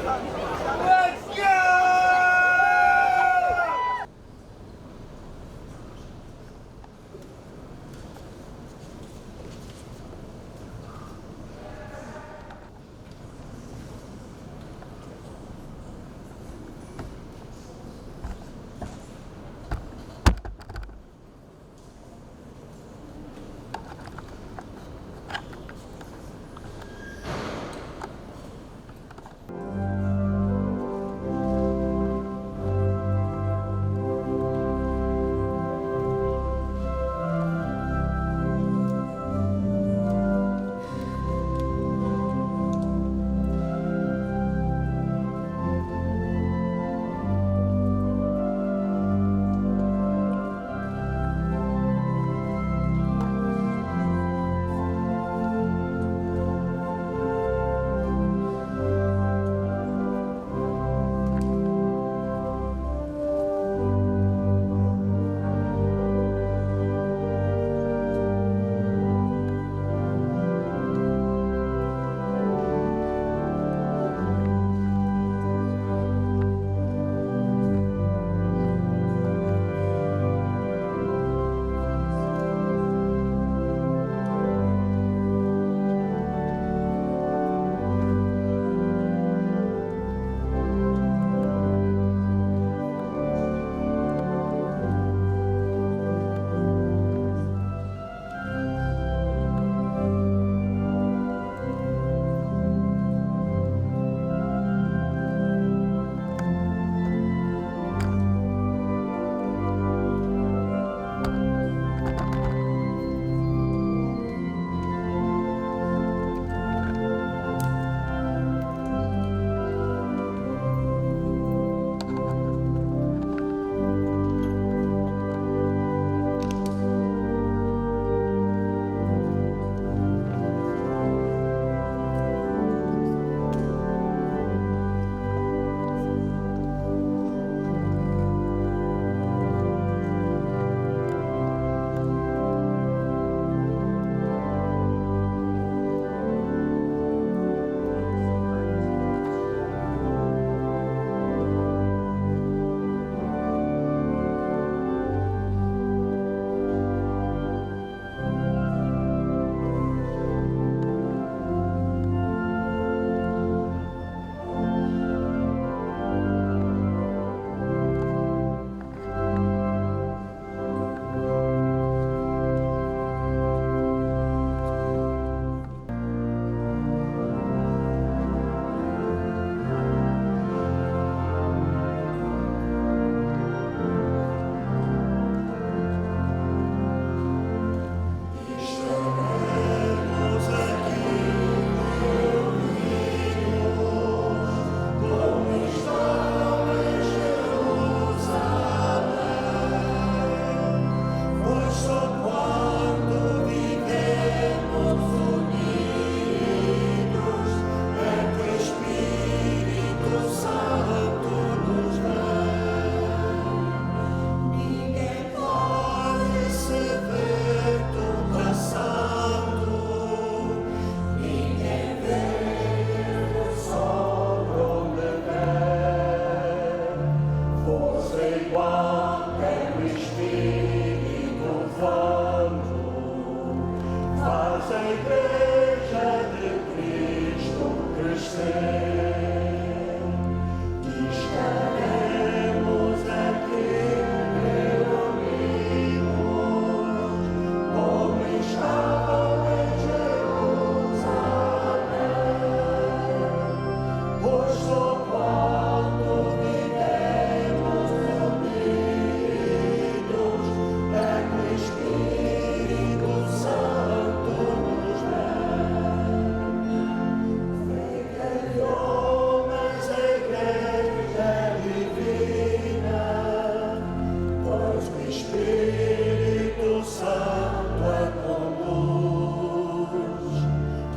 Let's go!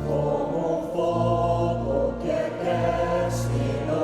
Como um fogo que aquece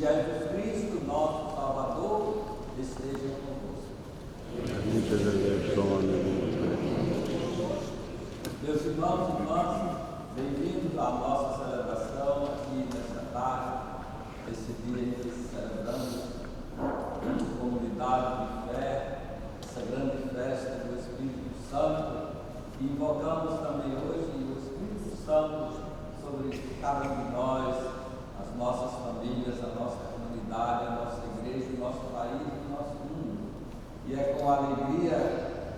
Jesus Cristo, nosso Salvador, esteja convosco. Meus irmãos e irmãs, bem-vindos à nossa celebração aqui nesta tarde, esse dia em que celebramos a comunidade de fé, essa grande festa do Espírito Santo, e invocamos também hoje o Espírito Santo sobre cada um de nós, as nossas famílias, a nossa comunidade, a nossa igreja, o nosso país, o nosso mundo. E é com alegria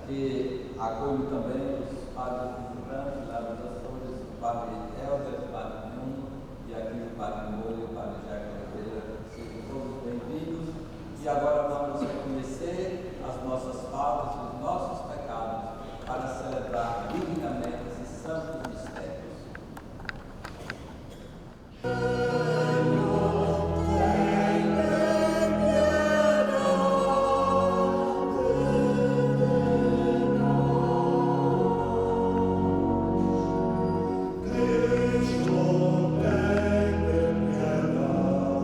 que acolho também os padres visitantes lá das Açores, o padre Helder, o padre Nuno, e aqui o padre Moura e o padre Jair Oliveira. Sejam todos bem-vindos. E agora vamos reconhecer as nossas faltas e os nossos pecados para celebrar dignamente esses santos mistérios. Cristo tem pecado.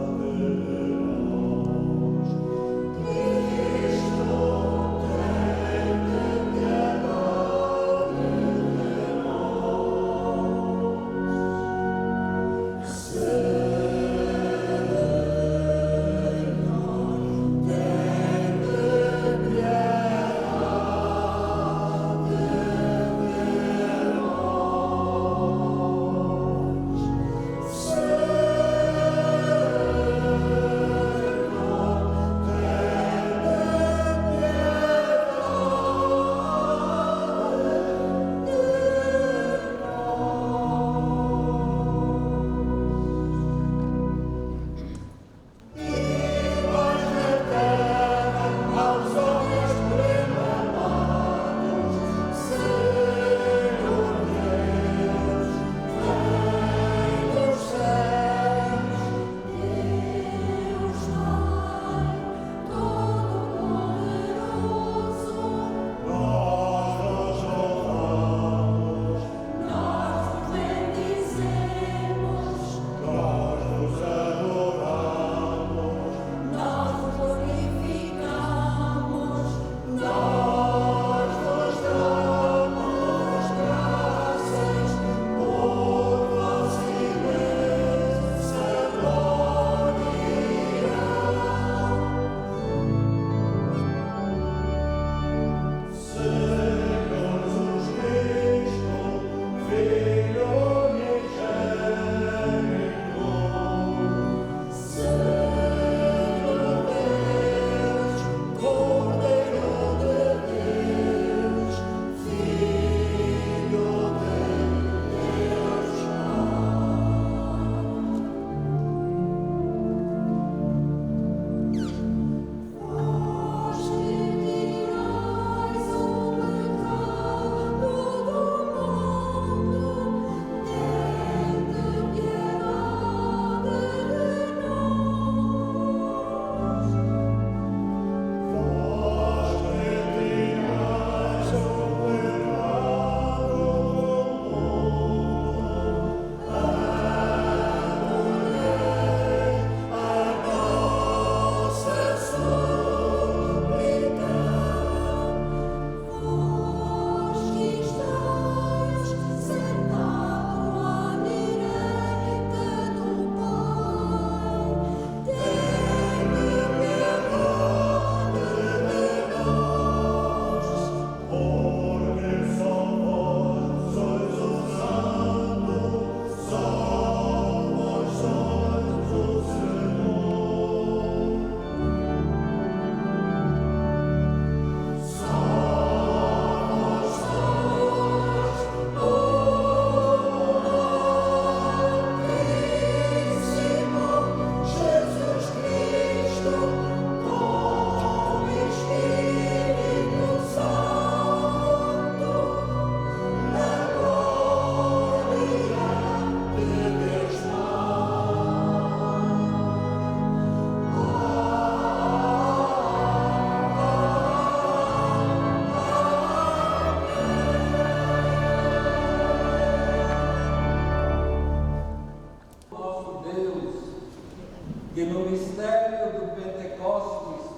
mistério do Pentecostes,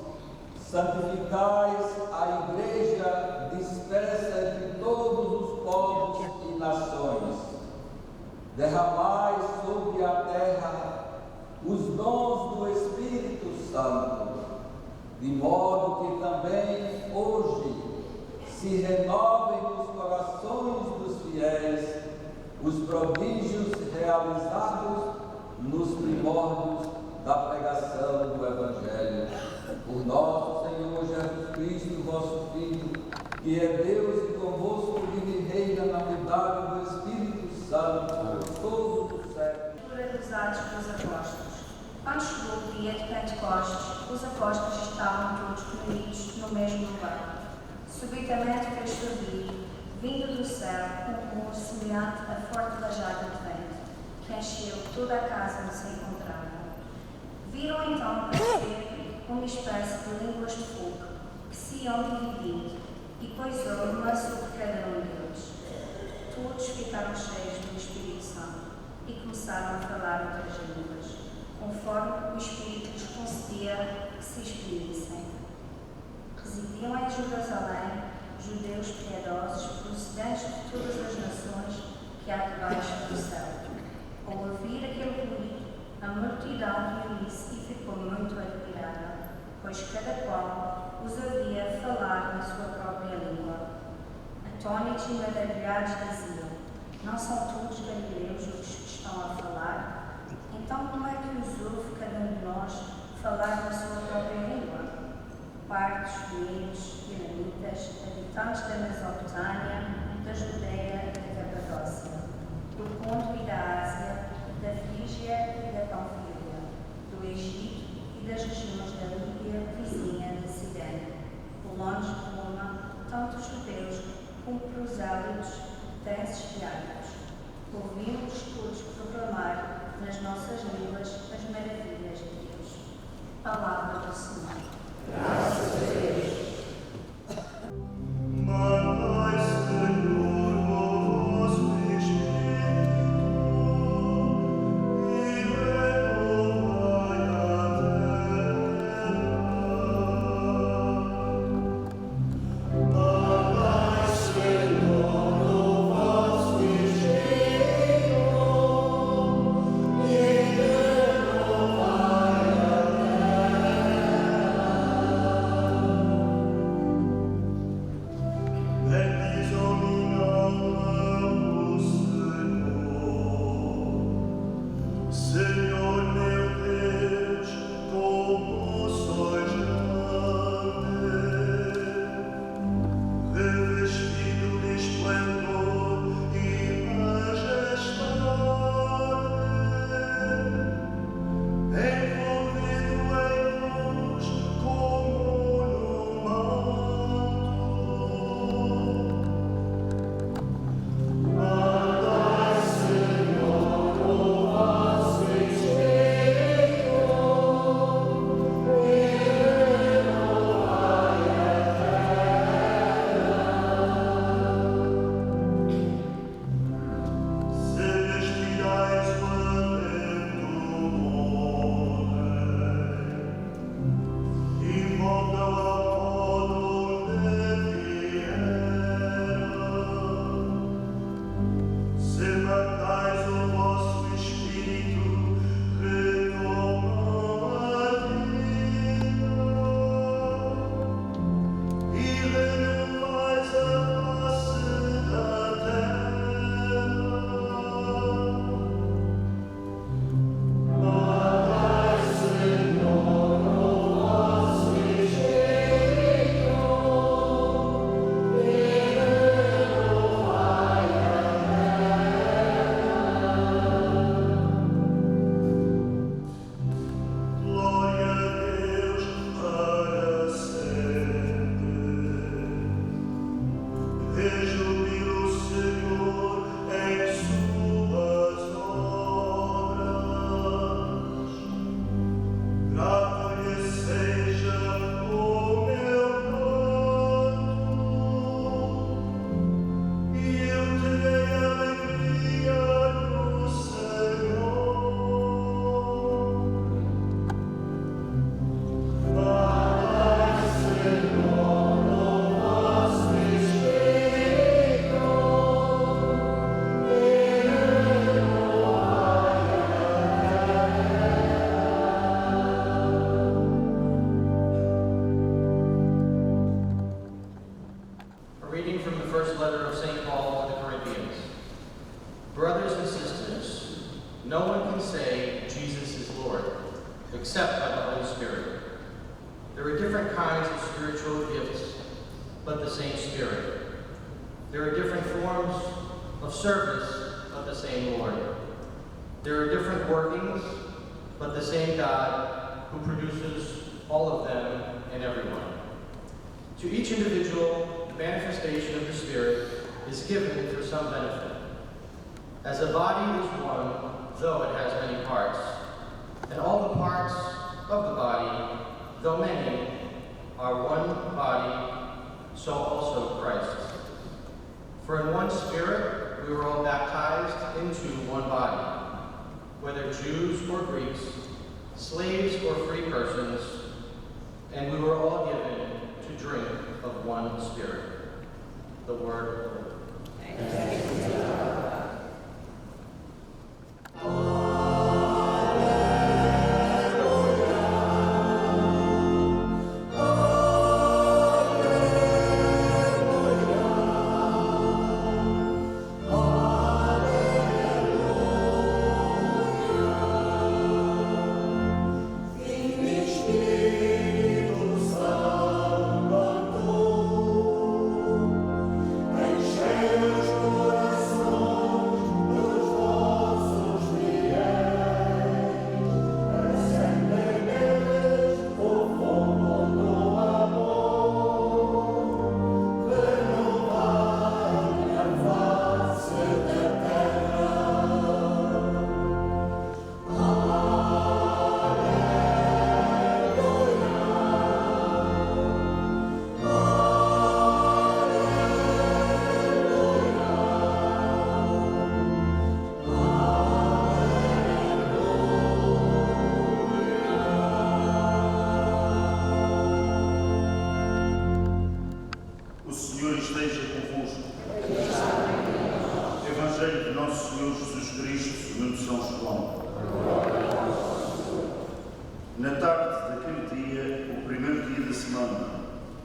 santificais a Igreja dispersa entre todos os povos e nações. Derramai sobre a terra os dons do Espírito Santo, de modo que também hoje se renovem nos corações dos fiéis os prodígios realizados nos primórdios da pregação do Evangelho. Por nosso Senhor Jesus Cristo, vosso Filho, que é Deus e convosco vive e reina na unidade do Espírito Santo, por todos os séculos. Leitura dos Atos dos Apóstolos. Quando chegou o dia de Pentecostes, os apóstolos estavam todos reunidos no mesmo lugar. Subitamente fez-se ouvir, vindo do céu, um rumor semelhante a forte rajada de vento, que encheu toda a casa onde se encontravam. Viram então aparecer uma espécie de línguas de fogo, que se iam dividindo, e pousou uma sobre cada um deles. Todos ficaram cheios do Espírito Santo e começaram a falar outras línguas, conforme o Espírito lhes concedia que se exprimissem. Residiam em Jerusalém judeus piedosos procedentes de todas as nações que há debaixo do céu. Ao ouvir aquele ruído, a multidão reuniu-se e ficou muito admirada, pois cada qual os ouvia falar na sua própria língua. Atônitos e maravilhados diziam: não são todos galileus os que estão a falar? Então como é que os ouve cada um de nós falar na sua própria língua? Partos, medos, elamitas, habitantes da Mesopotâmia, da Judeia e da Capadócia, do Ponto e da Ásia, da Frígia e da Panfilia, do Egito e das regiões da Líbia vizinha da Cirene, colonos de Roma, tanto judeus como prosélitos, densos e árabes. Ouvimos todos proclamar nas nossas línguas as maravilhas de Deus. Palavra do Senhor. Graças a Deus. possessed by the Holy Spirit. There are different kinds of spiritual gifts, but the same Spirit. There are different forms of service, but the same Lord. There are different workings, but the same God who produces all of them in everyone. To each individual, the manifestation of the Spirit is given for some benefit. As a body is one, though it has many parts, and all the parts of the body, though many, are one body, so also Christ. For in one Spirit we were all baptized into one body, whether Jews or Greeks, slaves or free persons, and we were all given to drink of one Spirit. The word of the Lord. Thanks be to God.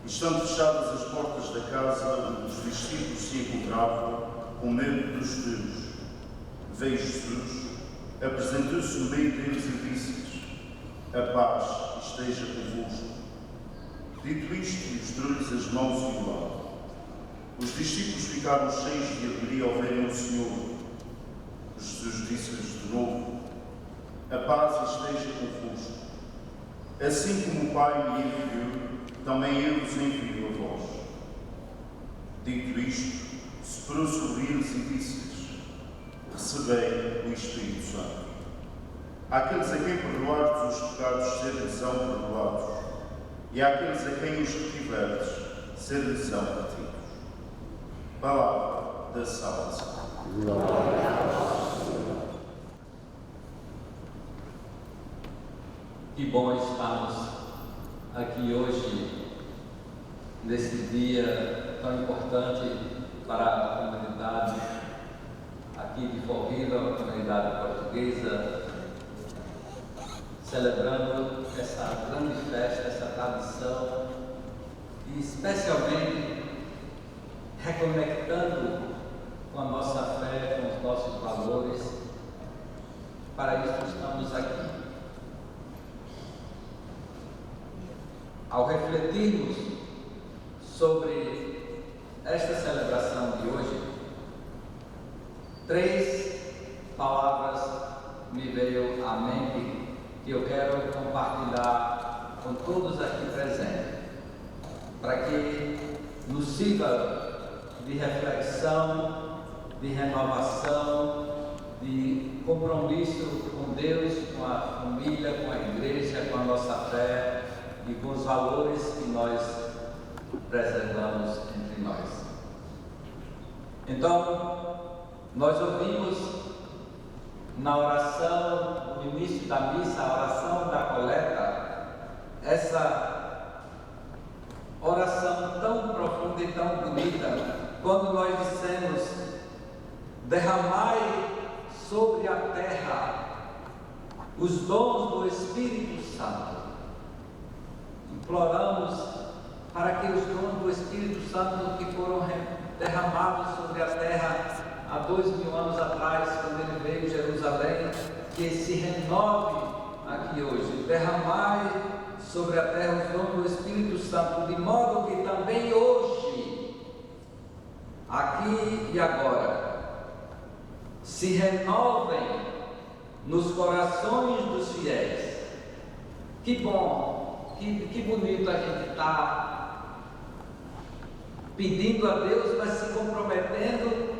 Estando fechadas as portas da casa onde os discípulos se encontravam, com medo dos judeus, veio Jesus, apresentou-se no meio deles e disse-lhes: a paz esteja convosco. Dito isto, mostrou-lhes as mãos e o lado. Os discípulos ficaram cheios de alegria ao verem o Senhor. Jesus disse-lhes de novo: a paz esteja convosco. Assim como o Pai me enviou, também eu vos envio a vós. Dito isto, soprou sobre eles e disse-lhes: recebei o Espírito Santo. Àqueles a quem perdoardes os pecados, ser-lhes-ão perdoados, e àqueles a quem os retiverdes, ser-lhes-ão retidos. Palavra da salvação. Glória a Deus. Que bom estarmos aqui hoje, nesse dia tão importante para a comunidade aqui de Fall River, a comunidade portuguesa, celebrando essa grande festa, essa tradição, e especialmente reconectando com a nossa fé, com os nossos valores. Para isso estamos aqui. Ao refletirmos sobre esta celebração de hoje, 3 palavras me veio à mente que eu quero compartilhar com todos aqui presentes, para que nos sirva de reflexão, de renovação, de compromisso com Deus, com a família, com a igreja, com a nossa fé e com os valores que nós preservamos entre nós. Então, nós ouvimos na oração, no início da missa, a oração da coleta, essa oração tão profunda e tão bonita, quando nós dissemos: derramai sobre a terra os dons do Espírito Santo. Imploramos para que os dons do Espírito Santo que foram derramados sobre a terra há 2000 anos atrás, quando ele veio a Jerusalém, que se renove aqui aqui hoje: derramai sobre a terra os dons do Espírito Santo, de modo que também hoje, aqui e agora, se renovem nos corações dos fiéis. Que bom, que bonito a gente está pedindo a Deus, mas se comprometendo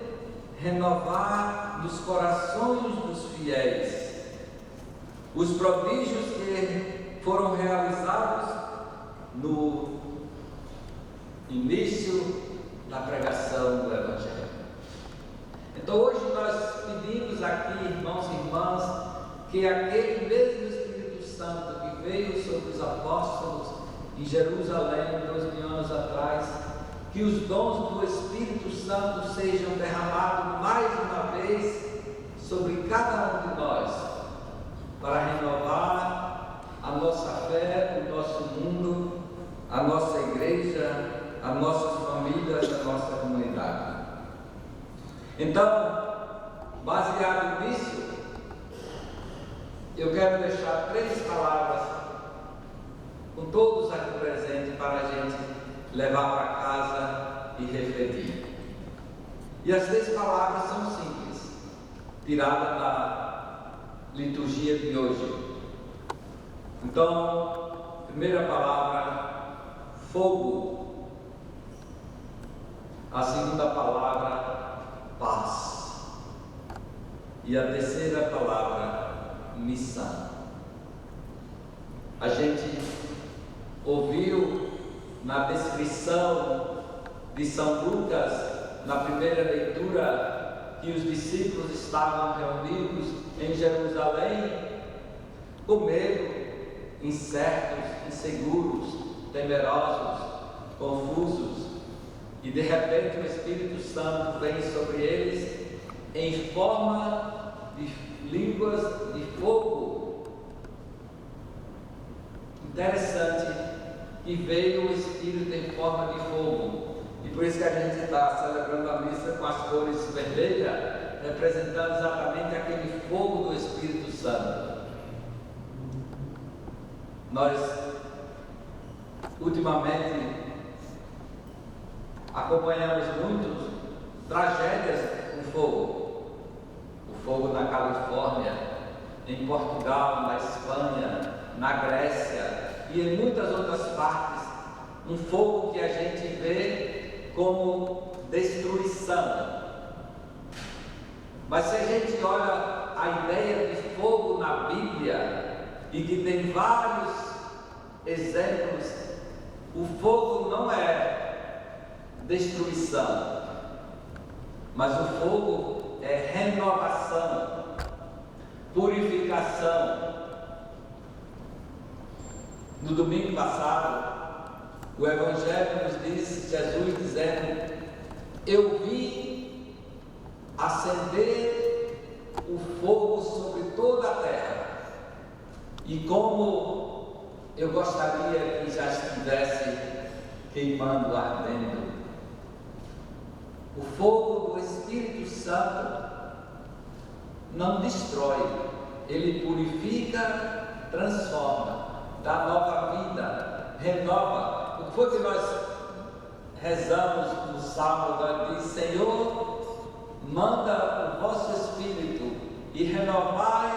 a renovar nos corações dos fiéis os prodígios que foram realizados no início da pregação do Evangelho. Então hoje nós pedimos aqui, irmãos e irmãs, que aquele mesmo Espírito Santo que veio sobre os apóstolos em Jerusalém 2000 anos atrás, que os dons do Espírito Santo sejam derramados mais uma vez sobre cada um de nós, para renovar a nossa fé, o nosso mundo, a nossa igreja, as nossas famílias, a nossa comunidade. Então, baseado nisso, eu quero deixar 3 palavras com todos aqui presentes para a gente levar para casa e refletir. E as 3 palavras são simples, tiradas da liturgia de hoje. Então, primeira palavra, fogo. A segunda palavra, paz. E a terceira palavra, missão. A gente ouviu na descrição de São Lucas, na primeira leitura, que os discípulos estavam reunidos em Jerusalém com medo, incertos, inseguros, temerosos, confusos, e de repente o Espírito Santo vem sobre eles em forma de línguas de fogo. Interessante que veio o Espírito em forma de fogo, e por isso que a gente está celebrando a missa com as cores vermelhas, representando exatamente aquele fogo do Espírito Santo. Nós ultimamente acompanhamos muitas tragédias com fogo. O fogo na Califórnia, em Portugal, na Espanha, na Grécia e em muitas outras partes. Um fogo que a gente vê como destruição. Mas se a gente olha a ideia de fogo na Bíblia, e que tem vários exemplos, o fogo não é destruição, mas o fogo é renovação, purificação. No domingo passado, o Evangelho nos diz, Jesus dizendo: eu vim acender o fogo sobre toda a terra, e como eu gostaria que já estivesse queimando, ardendo. O fogo do Espírito Santo não destrói, ele purifica, transforma, dá nova vida, renova. O que foi que nós rezamos no Salmo? Nós diz: Senhor, manda o vosso Espírito e renovai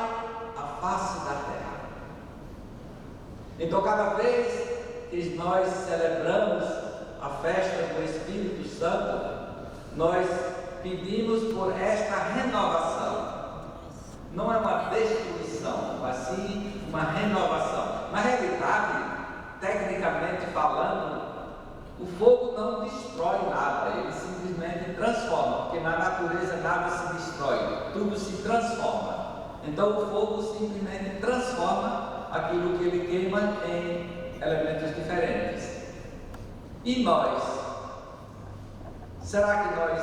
a face da terra. Então, cada vez que nós celebramos a festa do Espírito Santo, nós pedimos por esta renovação. Não é uma destruição, mas sim uma renovação. Na realidade, tecnicamente falando, o fogo não destrói nada, ele simplesmente transforma, porque na natureza nada se destrói, tudo se transforma. Então o fogo simplesmente transforma aquilo que ele queima em elementos diferentes. E nós? Será que nós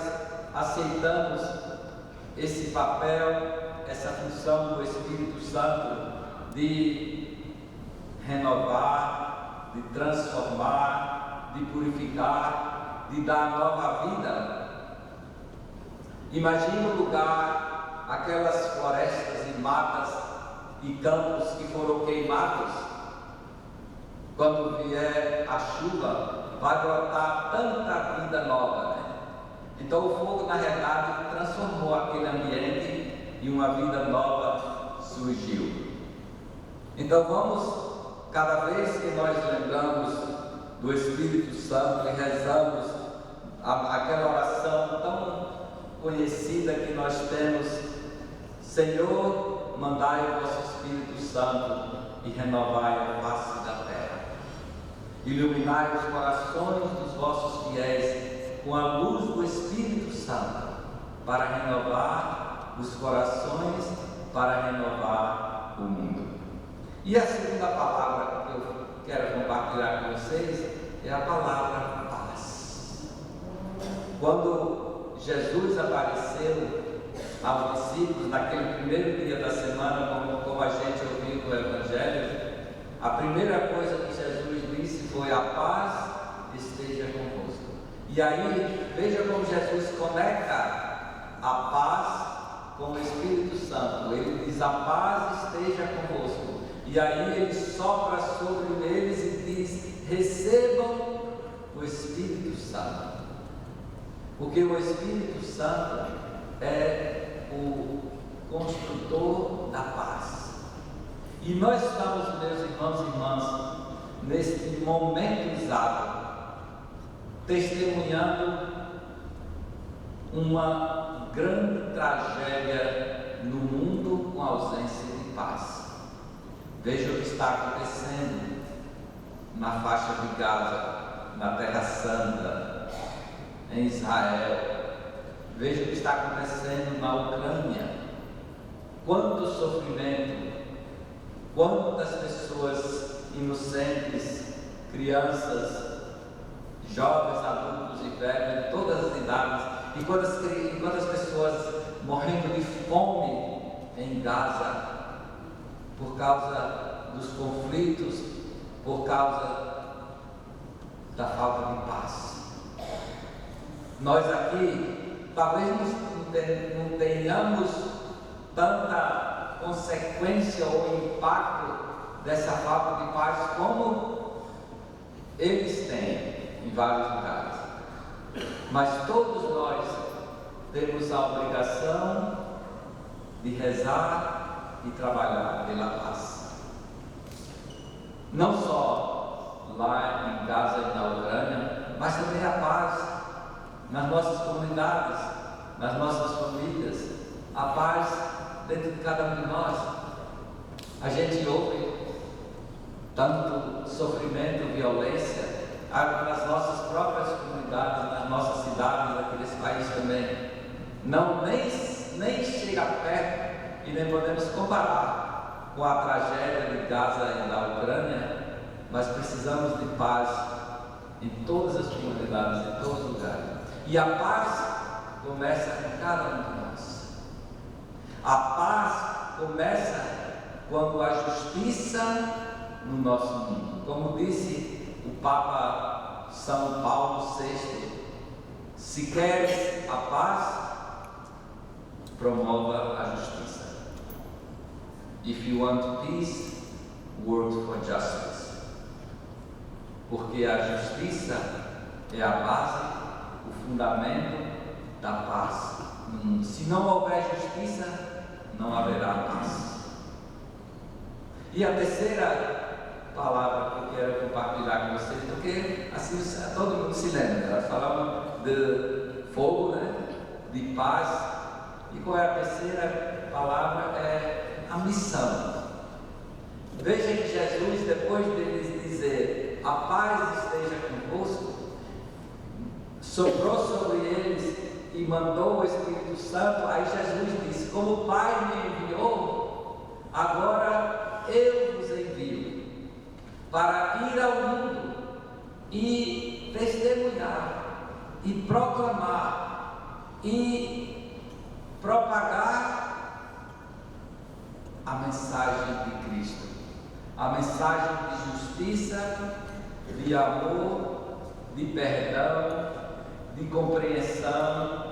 aceitamos esse papel, essa função do Espírito Santo de renovar, de transformar, de purificar, de dar nova vida? Imagine um lugar, aquelas florestas e matas e campos que foram queimados, quando vier a chuva, vai brotar tanta vida nova, né? Então o fogo, na realidade, transformou aquele ambiente e uma vida nova surgiu. Então vamos, cada vez que nós lembramos do Espírito Santo e rezamos aquela oração tão conhecida que nós temos: Senhor, mandai o vosso Espírito Santo e renovai a face da terra. Iluminai os corações dos vossos fiéis com a luz do Espírito Santo, para renovar os corações, para renovar o mundo. E a segunda palavra que eu quero compartilhar com vocês é a palavra paz. Quando Jesus apareceu aos discípulos naquele primeiro dia da semana, como a gente ouviu no Evangelho, a primeira coisa que Jesus disse foi: a paz esteja convosco. E aí, veja como Jesus conecta a paz com o Espírito Santo. Ele diz: a paz esteja convosco. E aí ele sopra sobre eles e diz: recebam o Espírito Santo. Porque o Espírito Santo é o construtor da paz. E nós estamos, meus irmãos e irmãs, neste momento exato, testemunhando uma grande tragédia no mundo com ausência de paz. Veja o que está acontecendo na faixa de Gaza, na Terra Santa, em Israel. Veja o que está acontecendo na Ucrânia. Quanto sofrimento, quantas pessoas inocentes, crianças, jovens, adultos e velhos, de todas as idades, e quantas pessoas morrendo de fome em Gaza, por causa dos conflitos, por causa da falta de paz. Nós aqui, talvez não tenhamos tanta consequência ou impacto dessa falta de paz como eles têm em vários lugares. Mas todos nós temos a obrigação de rezar e trabalhar pela paz. Não só lá em Gaza e na Ucrânia, mas também a paz nas nossas comunidades, nas nossas famílias, a paz dentro de cada um de nós. A gente ouve tanto sofrimento, violência nas nossas próprias comunidades, nas nossas cidades, aqui nesse país também. Não, nem chega perto e nem podemos comparar com a tragédia de Gaza e da Ucrânia, mas precisamos de paz em todas as comunidades, em todos os lugares. E a paz começa com cada um de nós. A paz começa quando há justiça no nosso mundo. Como disse o Papa São Paulo VI, se queres a paz, promova a justiça. If you want peace, work for justice. Porque a justiça é a base, o fundamento da paz no mundo. Se não houver justiça, não haverá paz. E a terceira palavra que eu quero compartilhar com vocês, porque assim todo mundo se lembra, nós falamos de fogo, né? De paz. E qual é a terceira palavra? É a missão. Veja que Jesus, depois de lhes dizer: a paz esteja convosco, soprou sobre eles e mandou o Espírito Santo. Aí Jesus disse: como o Pai me enviou, agora eu vos envio para ir ao mundo e testemunhar e proclamar e propagar a mensagem de Cristo, a mensagem de justiça, de amor, de perdão, de compreensão,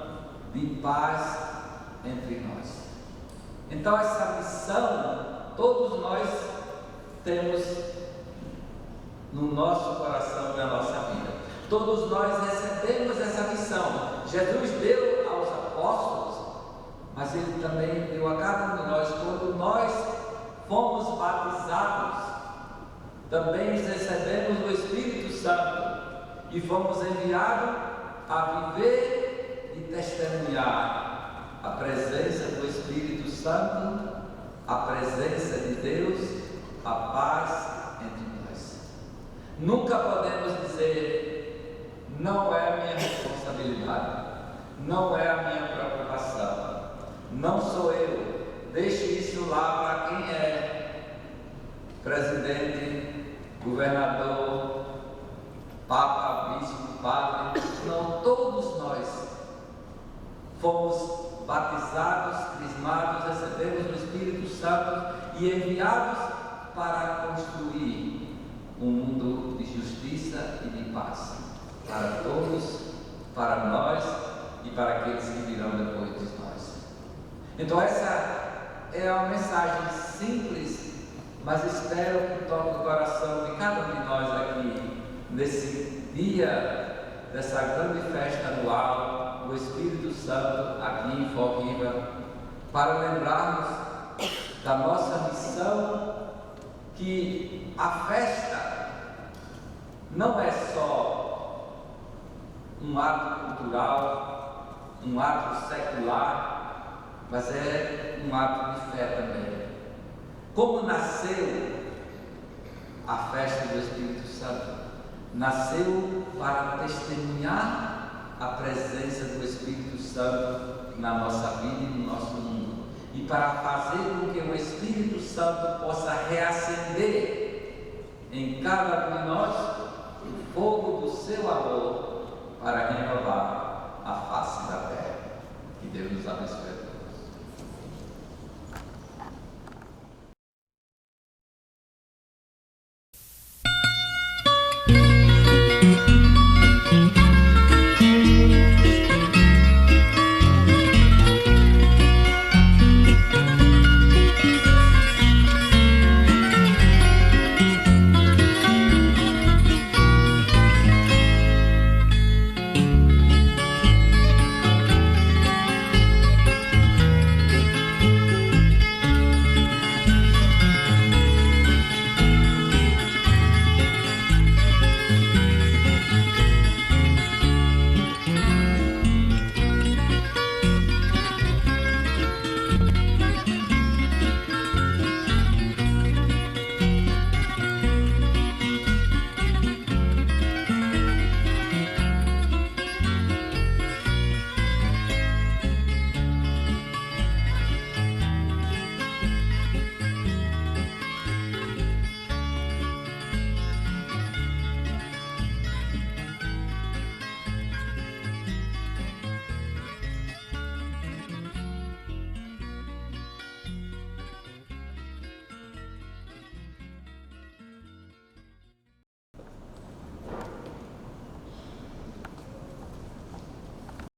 de paz entre nós. Então essa missão todos nós temos no nosso coração e na nossa vida. Todos nós recebemos essa missão. Jesus deu aos apóstolos, mas Ele também deu a cada um de nós. Quando nós fomos batizados, também recebemos o Espírito Santo e fomos enviados a viver e testemunhar a presença do Espírito Santo, a presença de Deus, a paz entre nós. Nunca podemos dizer: não é a minha responsabilidade, não é a minha preocupação, não sou eu, deixe isso lá para quem é presidente, governador, papa, bispo, padre. Não, todos nós fomos batizados, crismados, recebemos o Espírito Santo e enviados para construir um mundo de justiça e de paz para todos, para nós e para aqueles que virão depois de nós. Então essa é uma mensagem simples, mas espero que toque o coração de cada um de nós aqui nesse dia dessa grande festa anual do Espírito Santo aqui em Fall River, para lembrarmos da nossa missão, que a festa não é só um ato cultural, um ato secular, mas é um ato de fé também. Como nasceu a festa do Espírito Santo? Nasceu para testemunhar a presença do Espírito Santo na nossa vida e no nosso mundo, e para fazer com que o Espírito Santo possa reacender em cada um de nós o fogo do seu amor para renovar a face da terra. Que Deus nos abençoe.